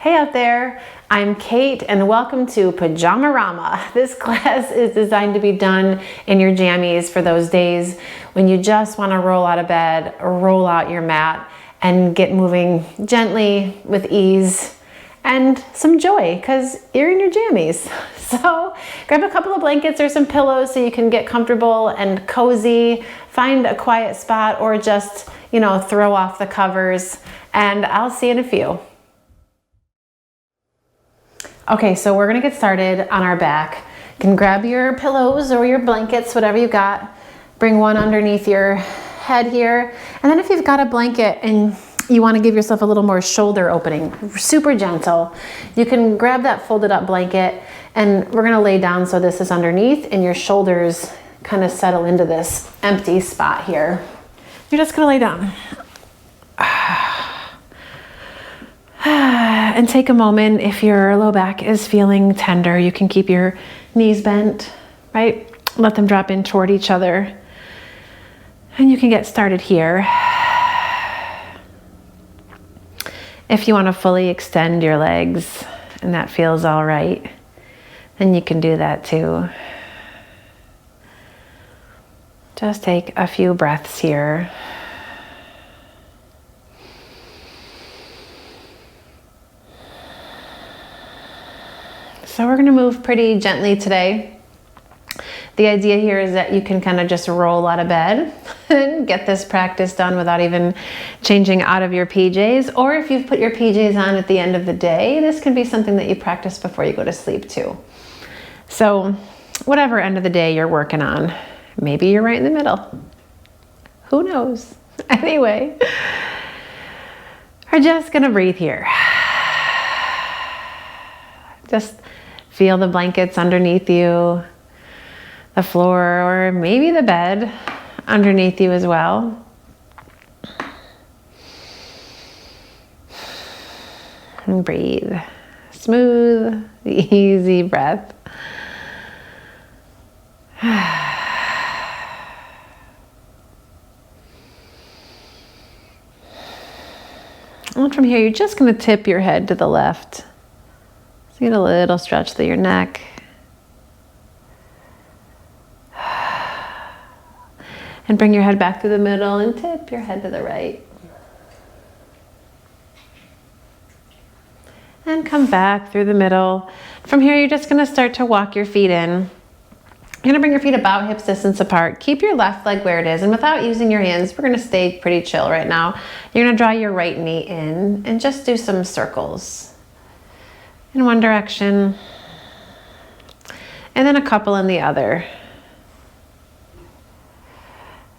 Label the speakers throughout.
Speaker 1: Hey out there, I'm Kate and welcome to Pajama-Rama. This class is designed to be done in your jammies for those days when you just want to roll out of bed, roll out your mat, and get moving gently with ease and some joy because you're in your jammies. So grab a couple of blankets or some pillows so you can get comfortable and cozy, find a quiet spot, or just, throw off the covers, and I'll see you in a few. Okay, so we're gonna get started on our back. You can grab your pillows or your blankets, whatever you got. Bring one underneath your head here. And then if you've got a blanket and you wanna give yourself a little more shoulder opening, super gentle, you can grab that folded up blanket and we're gonna lay down so this is underneath and your shoulders kind of settle into this empty spot here. You're just gonna lay down. And take a moment. If your low back is feeling tender, you can keep your knees bent, right? Let them drop in toward each other. And you can get started here. If you want to fully extend your legs and that feels all right, then you can do that too. Just take a few breaths here. So we're gonna move pretty gently today. The idea here is that you can kind of just roll out of bed and get this practice done without even changing out of your PJs. Or if you've put your PJs on at the end of the day, this can be something that you practice before you go to sleep too. So whatever end of the day you're working on, maybe you're right in the middle. Who knows? Anyway, we're just gonna breathe here. Just feel the blankets underneath you, the floor, or maybe the bed underneath you as well. And breathe. Smooth, easy breath. And from here, you're just going to tip your head to the left. Get a little stretch through your neck. And bring your head back through the middle and tip your head to the right. And come back through the middle. From here, you're just gonna start to walk your feet in. You're gonna bring your feet about hip distance apart. Keep your left leg where it is, and without using your hands, we're gonna stay pretty chill right now. You're gonna draw your right knee in and just do some circles. In one direction, and then a couple in the other.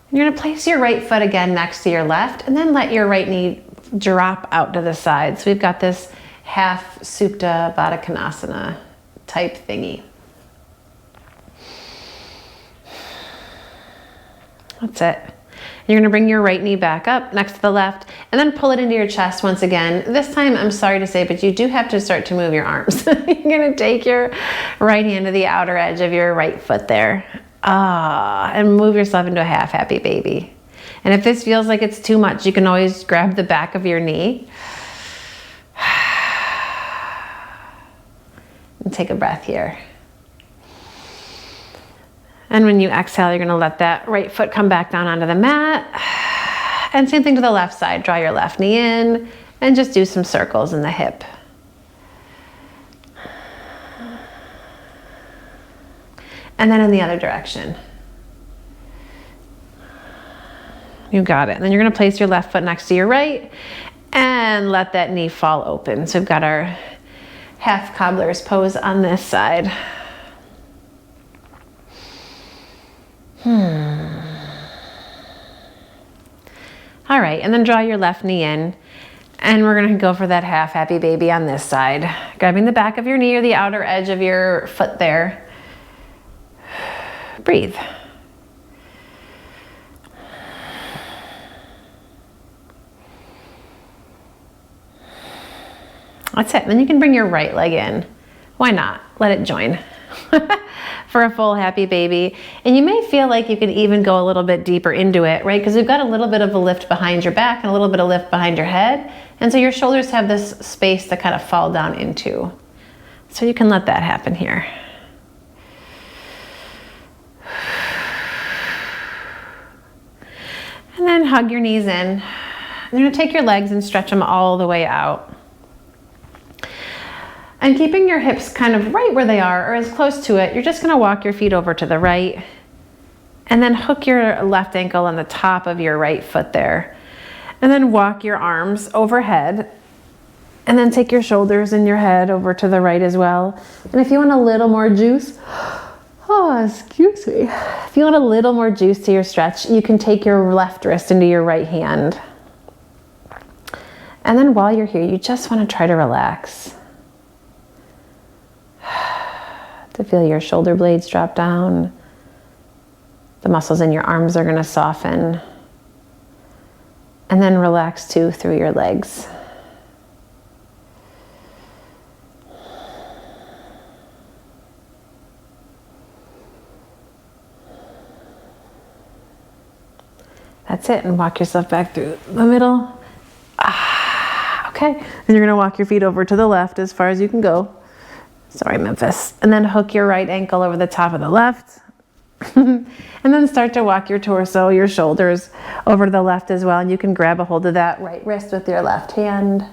Speaker 1: You're gonna place your right foot again next to your left, and then let your right knee drop out to the side. So we've got this half Supta Baddha Konasana type thingy. That's it. You're gonna bring your right knee back up next to the left and then pull it into your chest once again. This time, I'm sorry to say, but you do have to start to move your arms. You're gonna take your right hand to the outer edge of your right foot there. And move yourself into a half happy baby. And if this feels like it's too much, you can always grab the back of your knee. And take a breath here. And when you exhale, you're gonna let that right foot come back down onto the mat. And same thing to the left side. Draw your left knee in and just do some circles in the hip. And then in the other direction. You got it. And then you're gonna place your left foot next to your right and let that knee fall open. So we've got our half cobbler's pose on this side. All right, and then draw your left knee in, and we're gonna go for that half happy baby on this side. Grabbing the back of your knee or the outer edge of your foot there. Breathe. That's it. Then you can bring your right leg in. Why not? Let it join. for a full happy baby. And you may feel like you can even go a little bit deeper into it, right? Because we've got a little bit of a lift behind your back and a little bit of lift behind your head. And so your shoulders have this space to kind of fall down into. So you can let that happen here. And then hug your knees in. You're going to take your legs and stretch them all the way out. And keeping your hips kind of right where they are or as close to it, you're just going to walk your feet over to the right and then hook your left ankle on the top of your right foot there. And then walk your arms overhead and then take your shoulders and your head over to the right as well. And if you want a little more juice, oh, excuse me. If you want a little more juice to your stretch, you can take your left wrist into your right hand. And then while you're here, you just want to try to relax. To feel your shoulder blades drop down. The muscles in your arms are going to soften. And then relax too through your legs. That's it, and walk yourself back through the middle. Okay, and you're gonna walk your feet over to the left as far as you can go. Sorry, Memphis. And then hook your right ankle over the top of the left. And then start to walk your torso, your shoulders over to the left as well. And you can grab a hold of that right wrist with your left hand.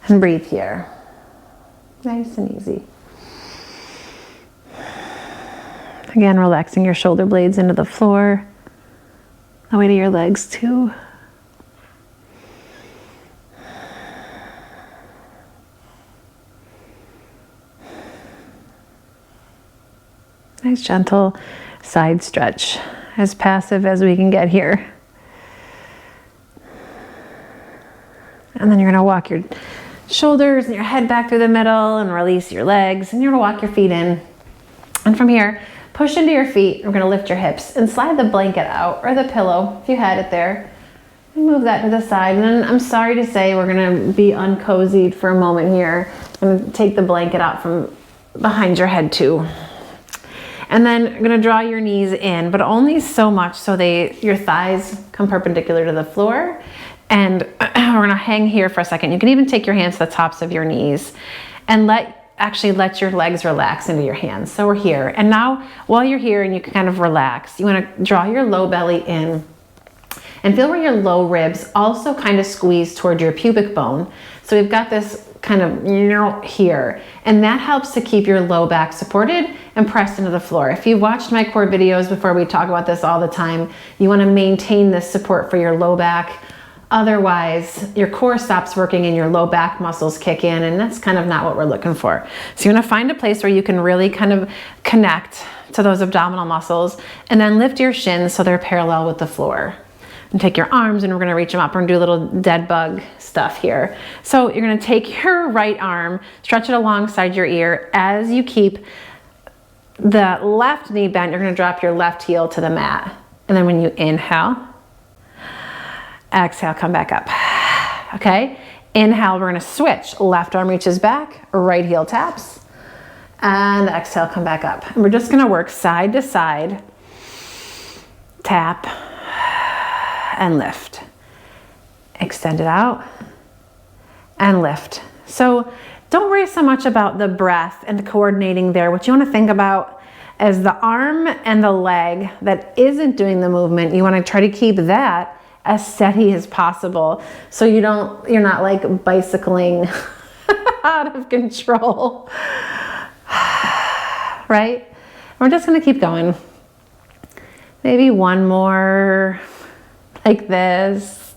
Speaker 1: And breathe here. Nice and easy. Again, relaxing your shoulder blades into the floor, the weight of your legs too. Nice gentle side stretch, as passive as we can get here. And then you're gonna walk your shoulders and your head back through the middle and release your legs, and you're gonna walk your feet in. And from here, push into your feet. We're gonna lift your hips and slide the blanket out, or the pillow, if you had it there. And move that to the side. And then I'm sorry to say we're gonna be uncozied for a moment here. I'm gonna take the blanket out from behind your head too. And then you're gonna draw your knees in, but only so much so your thighs come perpendicular to the floor. And we're gonna hang here for a second. You can even take your hands to the tops of your knees and actually let your legs relax into your hands. So we're here. And now while you're here and you can kind of relax, you wanna draw your low belly in and feel where your low ribs also kind of squeeze toward your pubic bone. So we've got this kind of here, and that helps to keep your low back supported and pressed into the floor. If you've watched my core videos before, we talk about this all the time. You wanna maintain this support for your low back. Otherwise, your core stops working and your low back muscles kick in, and that's kind of not what we're looking for. So you want to find a place where you can really kind of connect to those abdominal muscles, and then lift your shins so they're parallel with the floor. And take your arms, and we're going to reach them up and do a little dead bug stuff here. So you're going to take your right arm, stretch it alongside your ear. As you keep the left knee bent, you're going to drop your left heel to the mat. And then when you inhale, exhale, come back up. Okay, inhale, we're gonna switch. Left arm reaches back, right heel taps, and exhale, come back up. And we're just gonna work side to side, tap, and lift. Extend it out, and lift. So don't worry so much about the breath and coordinating there. What you wanna think about is the arm and the leg that isn't doing the movement. You wanna try to keep that as steady as possible, so you're not like bicycling out of control. Right? We're just gonna keep going. Maybe one more like this.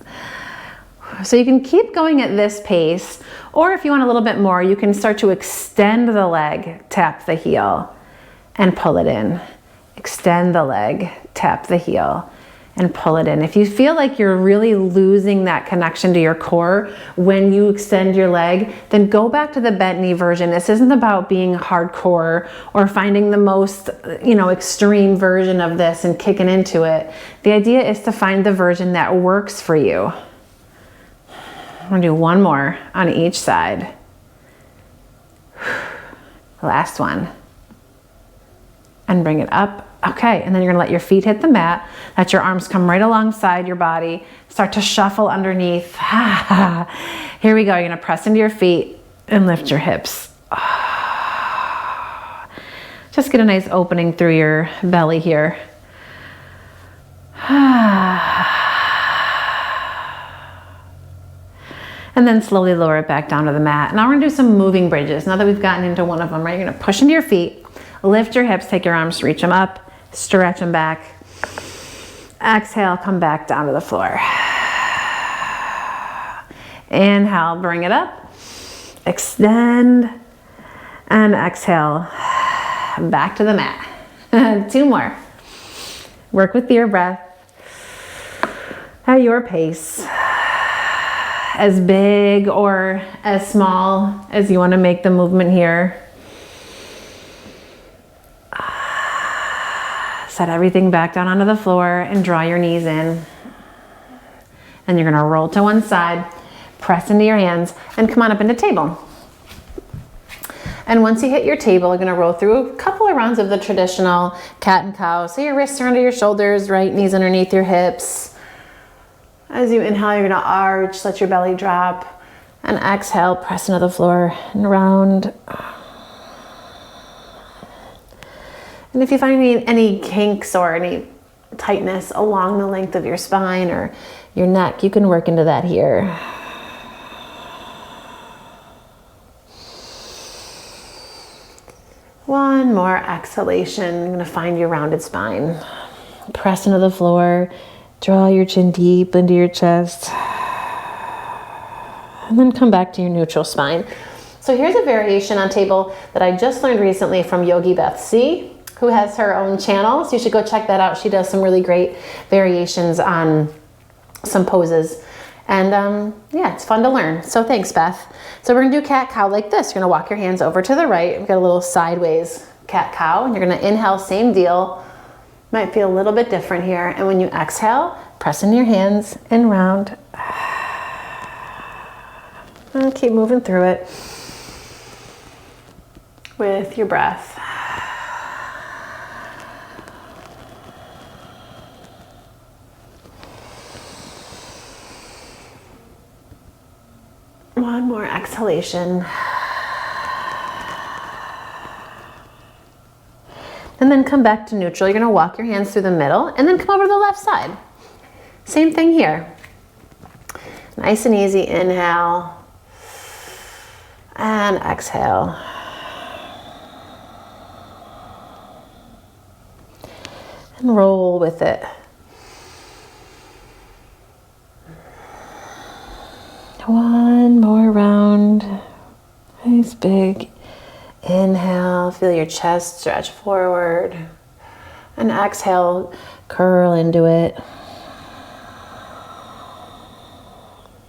Speaker 1: So you can keep going at this pace, or if you want a little bit more, you can start to extend the leg, tap the heel, and pull it in. Extend the leg, tap the heel, and pull it in. If you feel like you're really losing that connection to your core when you extend your leg, then go back to the bent knee version. This isn't about being hardcore or finding the most, extreme version of this and kicking into it. The idea is to find the version that works for you. I'm gonna do one more on each side. Last one. And bring it up. Okay, and then you're gonna let your feet hit the mat. Let your arms come right alongside your body. Start to shuffle underneath. Here we go. You're gonna press into your feet and lift your hips. Just get a nice opening through your belly here. And then slowly lower it back down to the mat. Now we're gonna do some moving bridges. Now that we've gotten into one of them, right? You're gonna push into your feet, lift your hips, take your arms, reach them up, stretch them back. Exhale, come back down to the floor. Inhale, bring it up, extend, and exhale, back to the mat. 2 more. Work with your breath at your pace. As big or as small as you want to make the movement here. Set everything back down onto the floor and draw your knees in. And you're going to roll to one side, press into your hands, and come on up into table. And once you hit your table, you're going to roll through a couple of rounds of the traditional cat and cow. So your wrists are under your shoulders, right knees underneath your hips. As you inhale, you're going to arch, let your belly drop, and exhale, press into the floor and round. And if you find any kinks or any tightness along the length of your spine or your neck, you can work into that here. One more exhalation. You're going to find your rounded spine. Press into the floor. Draw your chin deep into your chest. And then come back to your neutral spine. So here's a variation on table that I just learned recently from Yogi Beth C, who has her own channel. So you should go check that out. She does some really great variations on some poses. And yeah, it's fun to learn. So thanks, Beth. So we're gonna do cat-cow like this. You're gonna walk your hands over to the right. We've got a little sideways cat-cow. And you're gonna inhale, same deal. Might feel a little bit different here. And when you exhale, press into your hands and round. And keep moving through it with your breath. One more exhalation. And then come back to neutral. You're gonna walk your hands through the middle and then come over to the left side. Same thing here. Nice and easy, inhale and exhale. And roll with it. One more round. Nice big inhale, feel your chest stretch forward. And exhale, curl into it.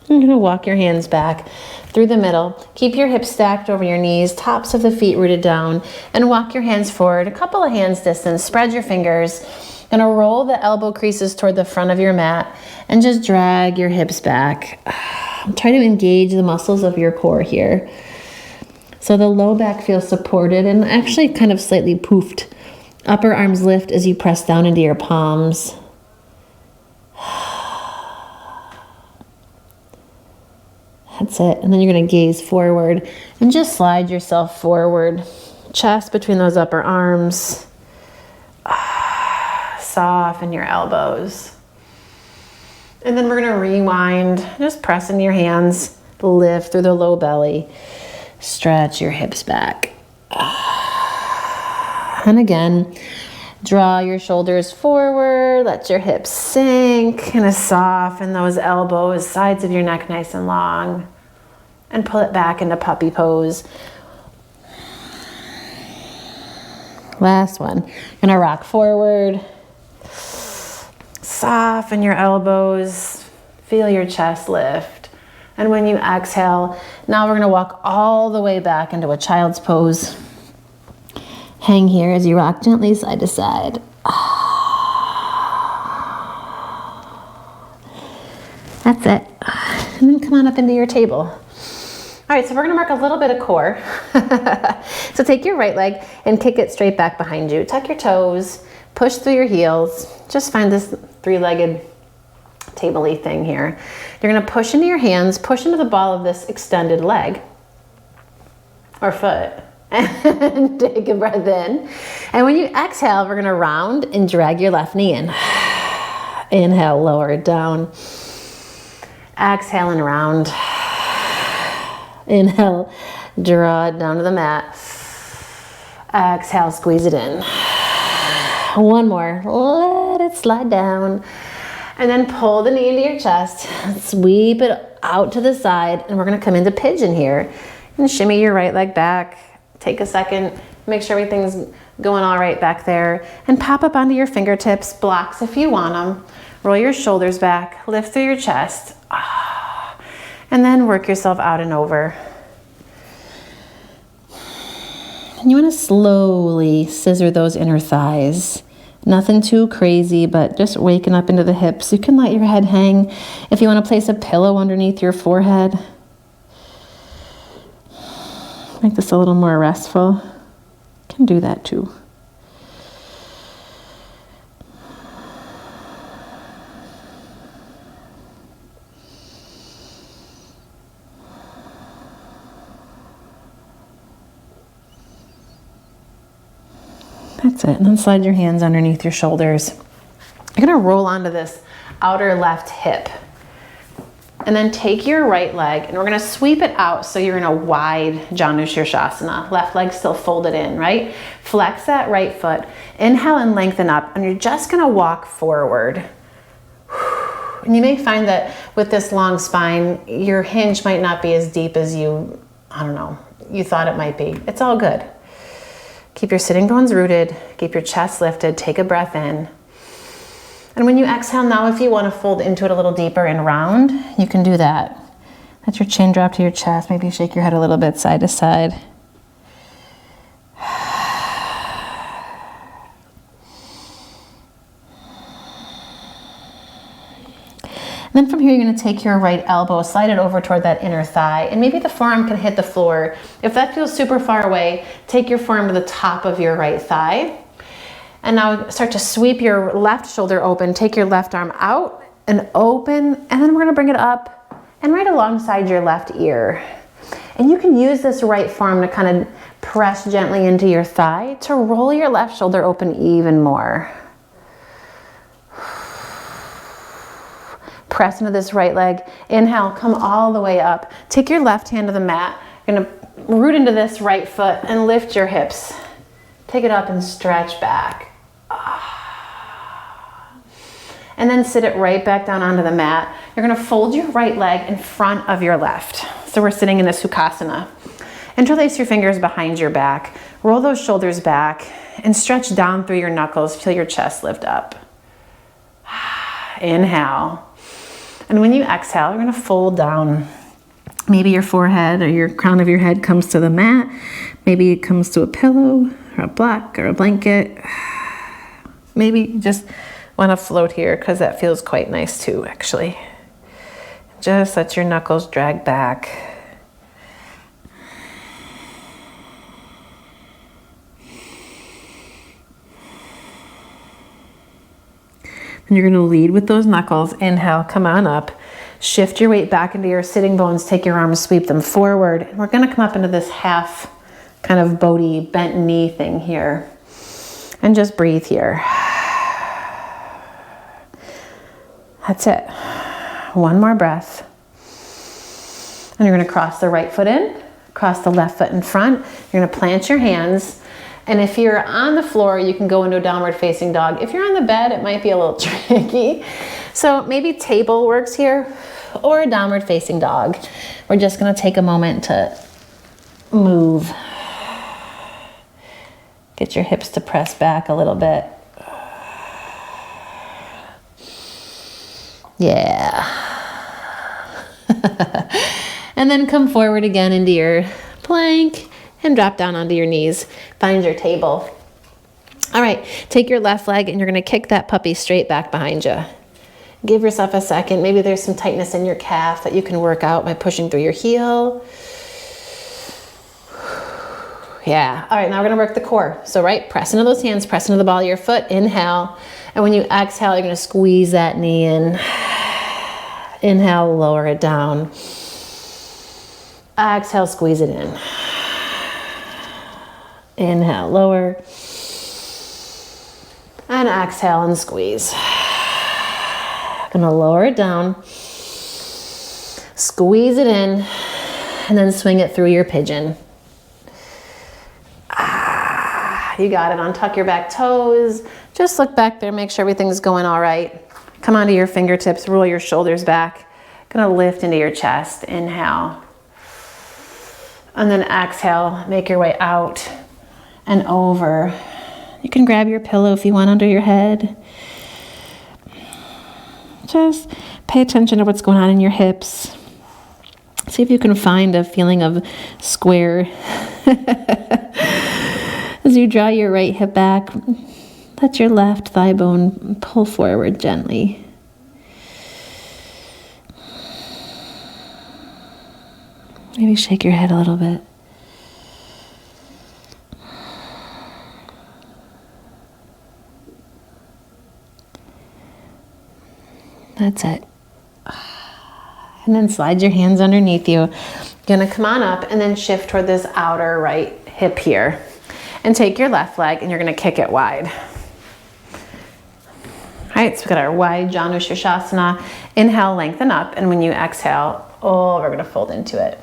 Speaker 1: You're gonna walk your hands back through the middle. Keep your hips stacked over your knees, tops of the feet rooted down, and walk your hands forward, a couple of hands distance. Spread your fingers. Gonna roll the elbow creases toward the front of your mat and just drag your hips back. Try to engage the muscles of your core here. So the low back feels supported and actually kind of slightly poofed. Upper arms lift as you press down into your palms. That's it. And then you're going to gaze forward and just slide yourself forward. Chest between those upper arms. Soften your elbows. And then we're going to rewind. Just press into your hands. Lift through the low belly. Stretch your hips back. And again, draw your shoulders forward. Let your hips sink. Kind of soften those elbows, sides of your neck nice and long. And pull it back into puppy pose. Last one. Gonna rock forward. Soften your elbows, feel your chest lift. And when you exhale, now we're gonna walk all the way back into a child's pose. Hang here as you rock gently side to side. That's it. And then come on up into your table. All right, so we're gonna work a little bit of core. So take your right leg and kick it straight back behind you. Tuck your toes, push through your heels. Just find this three-legged table-y thing here. You're gonna push into your hands, push into the ball of this extended leg or foot. And take a breath in. And when you exhale, we're gonna round and drag your left knee in. Inhale, lower it down. Exhale and round. Inhale, draw it down to the mat. Exhale, squeeze it in. One more, let it slide down. And then pull the knee into your chest, sweep it out to the side, and we're gonna come into pigeon here. And shimmy your right leg back. Take a second, make sure everything's going all right back there, and pop up onto your fingertips, blocks if you want them. Roll your shoulders back, lift through your chest, and then work yourself out and over. And you want to slowly scissor those inner thighs. Nothing too crazy, but just waking up into the hips. You can let your head hang. If you want to place a pillow underneath your forehead, make this a little more restful. You can do that too. That's it. And then slide your hands underneath your shoulders. You're going to roll onto this outer left hip. And then take your right leg and we're gonna sweep it out so you're in a wide Janushirshasana. Left leg still folded in, right? Flex that right foot. Inhale and lengthen up, and you're just gonna walk forward. And you may find that with this long spine, your hinge might not be as deep as you thought it might be. It's all good. Keep your sitting bones rooted, keep your chest lifted, take a breath in. And when you exhale now, if you want to fold into it a little deeper and round, you can do that. Let your chin drop to your chest. Maybe shake your head a little bit side to side. And then from here, you're going to take your right elbow, slide it over toward that inner thigh, and maybe the forearm can hit the floor. If that feels super far away, take your forearm to the top of your right thigh. And now start to sweep your left shoulder open, take your left arm out and open, and then we're gonna bring it up and right alongside your left ear. And you can use this right forearm to kind of press gently into your thigh to roll your left shoulder open even more. Press into this right leg. Inhale, come all the way up. Take your left hand to the mat. You're gonna root into this right foot and lift your hips. Take it up and stretch back. And then sit it right back down onto the mat. You're gonna fold your right leg in front of your left. So we're sitting in a Sukasana. Interlace your fingers behind your back. Roll those shoulders back and stretch down through your knuckles. Feel your chest lift up. Inhale. And when you exhale, you're gonna fold down. Maybe your forehead or your crown of your head comes to the mat. Maybe it comes to a pillow or a block or a blanket. Maybe you just want to float here because that feels quite nice too, actually. Just let your knuckles drag back. And you're going to lead with those knuckles. Inhale, come on up. Shift your weight back into your sitting bones. Take your arms, sweep them forward. And we're going to come up into this half kind of Bodhi bent knee thing here. And just breathe here. That's it. One more breath. And you're going to cross the right foot in, cross the left foot in front. You're going to plant your hands. And if you're on the floor, you can go into a downward facing dog. If you're on the bed, it might be a little tricky. So maybe table works here or a downward facing dog. We're just going to take a moment to move. Get your hips to press back a little bit. Yeah. And then come forward again into your plank and drop down onto your knees. Find your table. All right, take your left leg and you're gonna kick that puppy straight back behind you. Give yourself a second. Maybe there's some tightness in your calf that you can work out by pushing through your heel. Yeah, all right, now we're gonna work the core. So press into those hands, press into the ball of your foot, inhale. And when you exhale, you're gonna squeeze that knee in. Inhale, lower it down. Exhale, squeeze it in. Inhale, lower. And exhale and squeeze. Gonna lower it down. Squeeze it in. And then swing it through your pigeon. You got it. Untuck your back toes. Just look back there, make sure everything's going all right. Come onto your fingertips, roll your shoulders back. Gonna lift into your chest, inhale. And then exhale, make your way out and over. You can grab your pillow if you want under your head. Just pay attention to what's going on in your hips. See if you can find a feeling of square. As you draw your right hip back, let your left thigh bone pull forward gently. Maybe shake your head a little bit. That's it. And then slide your hands underneath you. You're gonna come on up and then shift toward this outer right hip here. And take your left leg and you're gonna kick it wide. All right, so we got our wide Janu Shirshasana. Inhale, lengthen up, and when you exhale, we're gonna fold into it.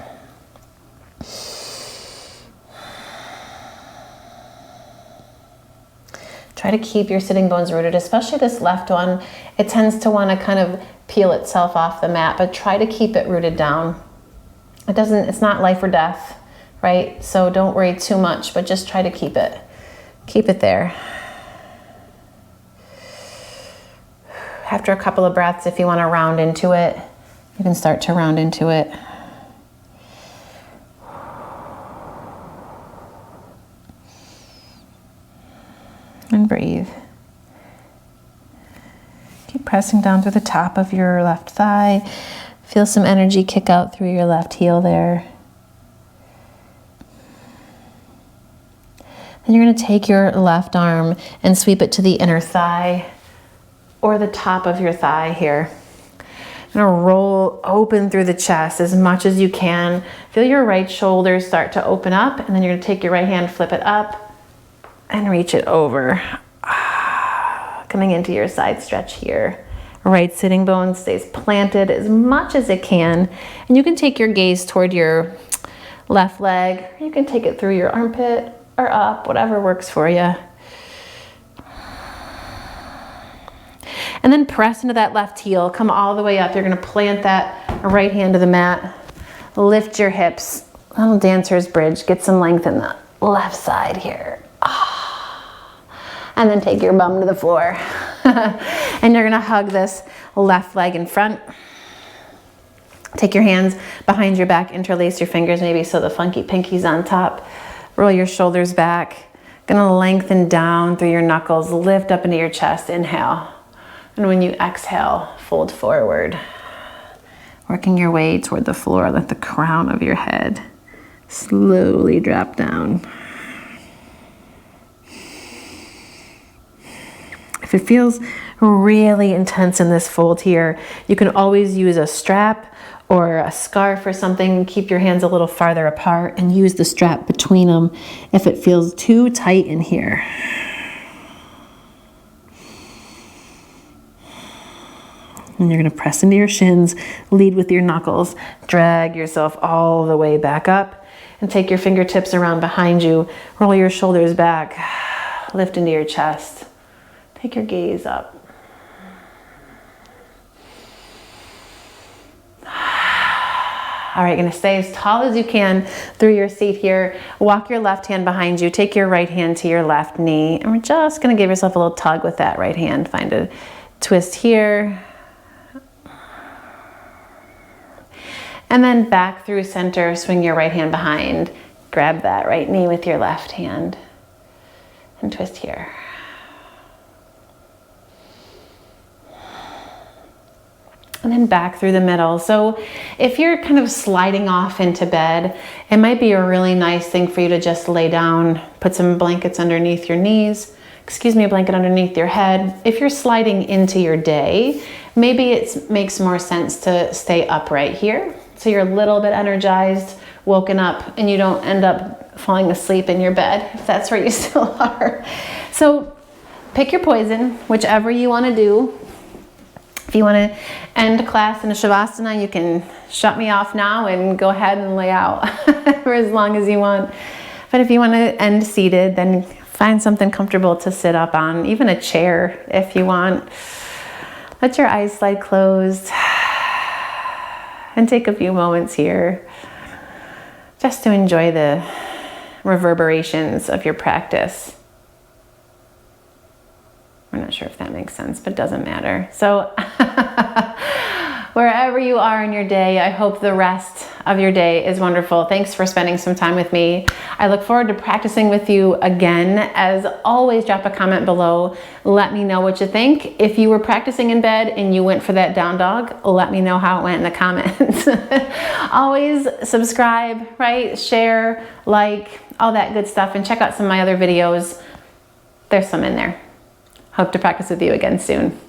Speaker 1: Try to keep your sitting bones rooted, especially this left one. It tends to wanna kind of peel itself off the mat, but try to keep it rooted down. It's not life or death, right? So don't worry too much, but just try to keep it there. After a couple of breaths, if you want to round into it, you can start to round into it. And breathe. Keep pressing down through the top of your left thigh. Feel some energy kick out through your left heel there. Then you're going to take your left arm and sweep it to the inner thigh or the top of your thigh here. You're going to roll open through the chest as much as you can. Feel your right shoulder start to open up, and then you're going to take your right hand, flip it up, and reach it over. Coming into your side stretch here. Right sitting bone stays planted as much as it can. And you can take your gaze toward your left leg. You can take it through your armpit or up, whatever works for you. And then press into that left heel. Come all the way up. You're going to plant that right hand to the mat. Lift your hips. Little dancer's bridge. Get some length in the left side here. And then take your bum to the floor. And you're gonna hug this left leg in front. Take your hands behind your back, interlace your fingers maybe so the funky pinky's on top. Roll your shoulders back. Gonna lengthen down through your knuckles, lift up into your chest, inhale. And when you exhale, fold forward. Working your way toward the floor, let the crown of your head slowly drop down. If it feels really intense in this fold here, you can always use a strap or a scarf or something. Keep your hands a little farther apart and use the strap between them if it feels too tight in here. And you're going to press into your shins, lead with your knuckles, drag yourself all the way back up, and take your fingertips around behind you, roll your shoulders back, lift into your chest, take your gaze up. All right, you're gonna stay as tall as you can through your seat here. Walk your left hand behind you, take your right hand to your left knee, and we're just gonna give yourself a little tug with that right hand. Find a twist here. And then back through center, swing your right hand behind. Grab that right knee with your left hand and twist here. And then back through the middle. So if you're kind of sliding off into bed, it might be a really nice thing for you to just lay down, put some blankets underneath your knees, a blanket underneath your head. If you're sliding into your day, maybe it makes more sense to stay upright here. So you're a little bit energized, woken up, and you don't end up falling asleep in your bed, if that's where you still are. So pick your poison, whichever you want to do. If you want to end class in a Shavasana, you can shut me off now and go ahead and lay out for as long as you want. But if you want to end seated, then find something comfortable to sit up on, even a chair if you want. Let your eyes slide closed and take a few moments here just to enjoy the reverberations of your practice. I'm not sure if that makes sense, but it doesn't matter. So wherever you are in your day, I hope the rest of your day is wonderful. Thanks for spending some time with me. I look forward to practicing with you again. As always, drop a comment below. Let me know what you think. If you were practicing in bed and you went for that down dog, let me know how it went in the comments. Always subscribe, right? Share, like, all that good stuff, and check out some of my other videos. There's some in there. Hope to practice with you again soon.